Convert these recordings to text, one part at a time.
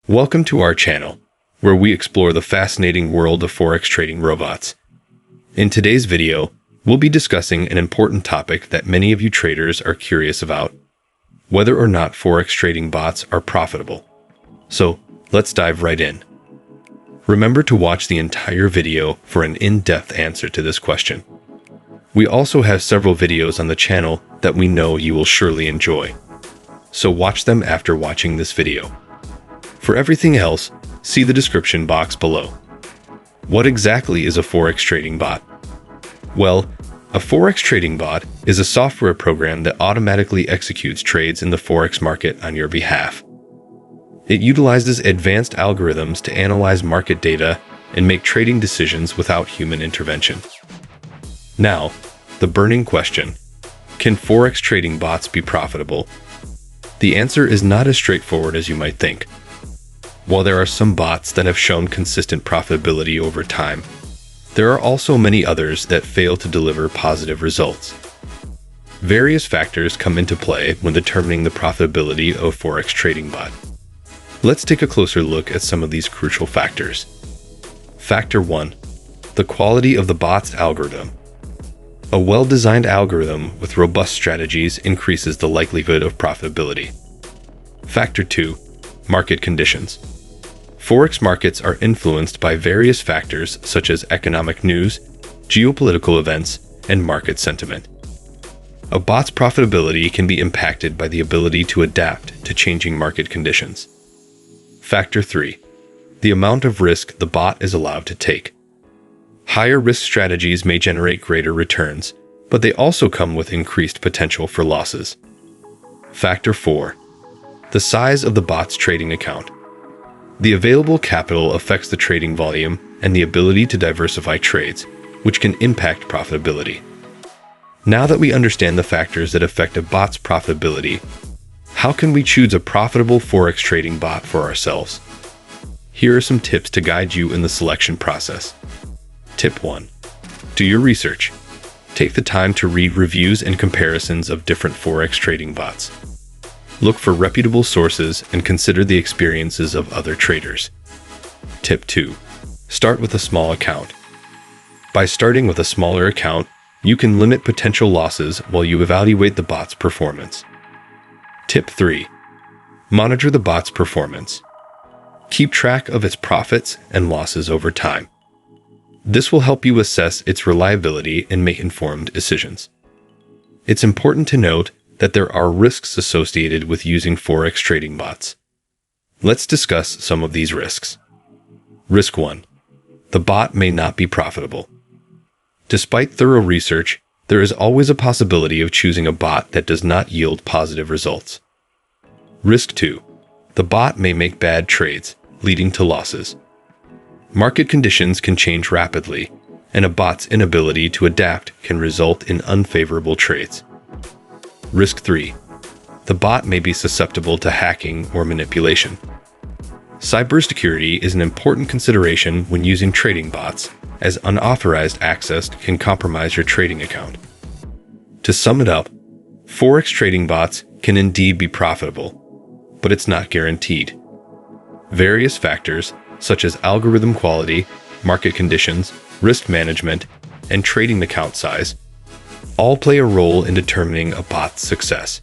Welcome to our channel, where we explore the fascinating world of Forex trading robots. In today's video, we'll be discussing an important topic that many of you traders are curious about: whether or not Forex trading bots are profitable. So, let's dive right in. Remember to watch the entire video for an in-depth answer to this question. We also have several videos on the channel that we know you will surely enjoy. So watch them after watching this video. For everything else, see the description box below. What exactly is a Forex trading bot? Well, a Forex trading bot is a software program that automatically executes trades in the Forex market on your behalf. It utilizes advanced algorithms to analyze market data and make trading decisions without human intervention. Now, the burning question: can Forex trading bots be profitable? The answer is not as straightforward as you might think. While there are some bots that have shown consistent profitability over time, there are also many others that fail to deliver positive results. Various factors come into play when determining the profitability of a Forex trading bot. Let's take a closer look at some of these crucial factors. Factor 1. The quality of the bot's algorithm. A well-designed algorithm with robust strategies increases the likelihood of profitability. Factor 2. Market conditions. Forex markets are influenced by various factors such as economic news, geopolitical events, and market sentiment. A bot's profitability can be impacted by the ability to adapt to changing market conditions. Factor 3. The amount of risk the bot is allowed to take. Higher risk strategies may generate greater returns, but they also come with increased potential for losses. Factor 4. The size of the bot's trading account. The available capital affects the trading volume and the ability to diversify trades, which can impact profitability. Now that we understand the factors that affect a bot's profitability, how can we choose a profitable Forex trading bot for ourselves? Here are some tips to guide you in the selection process. Tip 1. Do your research. Take the time to read reviews and comparisons of different Forex trading bots. Look for reputable sources and consider the experiences of other traders. Tip 2. Start with a small account. By starting with a smaller account, you can limit potential losses while you evaluate the bot's performance. Tip 3. Monitor the bot's performance. Keep track of its profits and losses over time. This will help you assess its reliability and make informed decisions. It's important to note that there are risks associated with using Forex trading bots. Let's discuss some of these risks. Risk 1. The bot may not be profitable. Despite thorough research, there is always a possibility of choosing a bot that does not yield positive results. Risk 2. The bot may make bad trades, leading to losses. Market conditions can change rapidly, and a bot's inability to adapt can result in unfavorable trades. Risk 3. The bot may be susceptible to hacking or manipulation. Cybersecurity is an important consideration when using trading bots, as unauthorized access can compromise your trading account. To sum it up, Forex trading bots can indeed be profitable, but it's not guaranteed. Various factors, such as algorithm quality, market conditions, risk management, and trading account size, all play a role in determining a bot's success.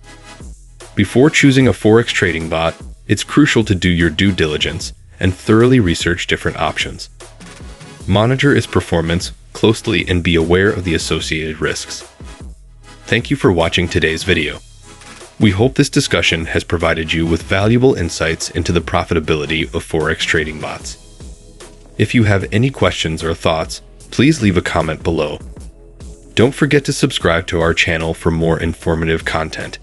Before choosing a Forex trading bot, it's crucial to do your due diligence and thoroughly research different options. Monitor its performance closely and be aware of the associated risks. Thank you for watching today's video. We hope this discussion has provided you with valuable insights into the profitability of Forex trading bots. If you have any questions or thoughts, please leave a comment below. Don't forget to subscribe to our channel for more informative content.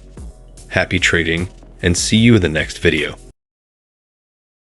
Happy trading, and see you in the next video.